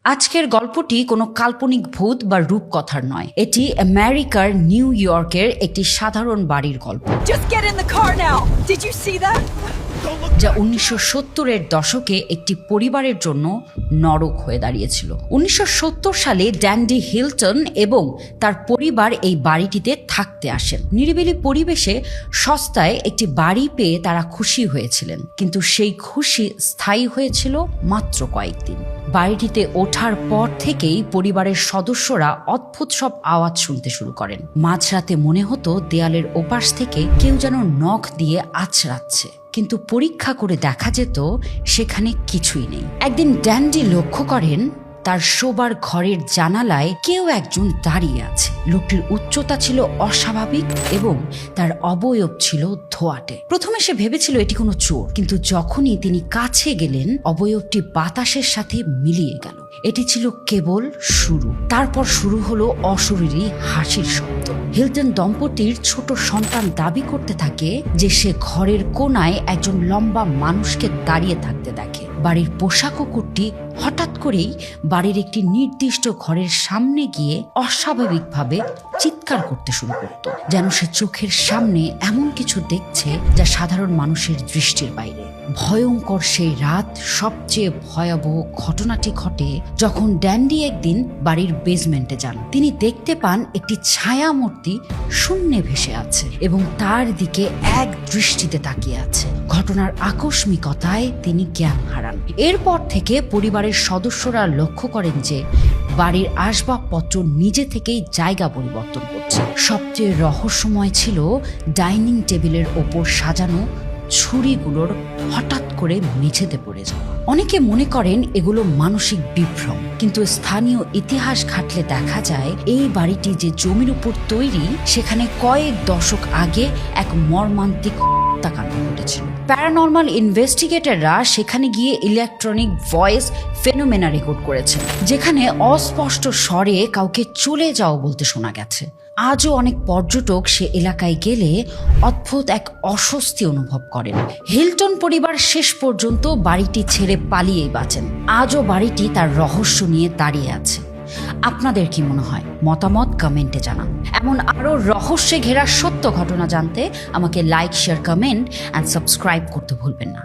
আজকের গল্পটি কোনো কাল্পনিক ভূত বা রূপকথার নয়। এটি আমেরিকার নিউ ইয়র্কের একটি সাধারণ বাড়ির গল্প, Just get in the car now. Did you see that? যা 1970-এর দশকে একটি পরিবারের জন্য নরক হয়ে দাঁড়িয়েছিল। 1970 সালে ড্যান্ডি হিলটন এবং তার পরিবার এই বাড়িটিতে থাকতে আসেন। নিরিবিলি পরিবেশে সস্তায় একটি বাড়ি পেয়ে তারা খুশি হয়েছিলেন, কিন্তু সেই খুশি স্থায়ী হয়েছিল মাত্র কয়েকদিন। বাড়িটিতে ওঠার পর থেকেই পরিবারের সদস্যরা অদ্ভুত সব আওয়াজ শুনতে শুরু করেন। মাঝরাতে মনে হতো দেয়ালের ওপাশ থেকে কেউ যেন নখ দিয়ে আঁচড়াচ্ছে, কিন্তু পরীক্ষা করে দেখা যেত সেখানে কিছুই নেই। একদিন ড্যান্ডি লক্ষ্য করেন তার শোবার ঘরের জানালায় কেউ একজন দাঁড়িয়ে আছে। লোকটির উচ্চতা ছিল অস্বাভাবিক এবং তার অবয়ব ছিল ধোঁয়াটে। প্রথমে সে ভেবেছিল এটি কোনো চোর, কিন্তু যখনই তিনি কাছে গেলেন অবয়বটি বাতাসের সাথে মিলিয়ে গেল। এটি ছিল কেবল শুরু। তারপর শুরু হলো অশরীরী হাসির শব্দ। হিলটন দম্পতির ছোট সন্তান দাবি করতে থাকে যে সে ঘরের কোনায় একজন লম্বা মানুষকে দাঁড়িয়ে থাকতে দেখে। বাড়ির পোষা কুকুরটি হঠাৎ করেই বাড়ির একটি নির্দিষ্ট ঘরের সামনে গিয়ে অস্বাভাবিকভাবে চিৎকার করতে শুরু করত, যেন সে চোখের সামনে এমন কিছু দেখছে যা সাধারণ মানুষের দৃষ্টির বাইরে। ভয়ঙ্কর সেই রাত সবচেয়ে ভয়াবহ ঘটনাটি ঘটে যখন ড্যান্ডি একদিন বাড়ির বেসমেন্টে যান। তিনি দেখতে পান একটি ছায়া মূর্তি শূন্যে ভেসে আছে এবং তার দিকে এক দৃষ্টিতে তাকিয়ে আছে। ঘটনার আকস্মিকতায় তিনি জ্ঞান হারান। এরপর থেকে পরিবারের সদস্যরা লক্ষ্য করেন যে বাড়ির আসবাবপত্র নিজে থেকেই জায়গা পরিবর্তন করছে। সবচেয়ে রহস্যময় ছিল ডাইনিং টেবিলের ওপর সাজানো ছুরিগুলোর হঠাৎ করে মেঝেতে পড়ে যাওয়া। অনেকে মনে করেন এগুলো মানসিক বিভ্রম, কিন্তু স্থানীয় ইতিহাস ঘাটলে দেখা যায় এই বাড়িটি যে জমির উপর তৈরি সেখানে কয়েক দশক আগে এক মর্মান্তিক হত্যাকাণ্ড ঘটেছিল। প্যারানর্মাল ইনভেস্টিগেটররা সেখানে গিয়ে ইলেকট্রনিক ভয়েস ফেনোমেনা রেকর্ড করেছে, যেখানে অস্পষ্ট স্বরে কাউকে চলে যাও বলতে শোনা গেছে। আজও অনেক পর্যটক সে এলাকায় গেলে অদ্ভুত এক অস্বস্তি অনুভব করেন। হিলটন পরিবার শেষ পর্যন্ত বাড়িটি ছেড়ে পালিয়েই বাঁচেন। আজও বাড়িটি তার রহস্য নিয়ে দাঁড়িয়ে আছে। আপনাদের কি মনে হয়? মতামত কমেন্টে জানান। এমন আরও রহস্যে ঘেরা সত্য ঘটনা জানতে আমাকে like, share, comment and subscribe করতে ভুলবেন না।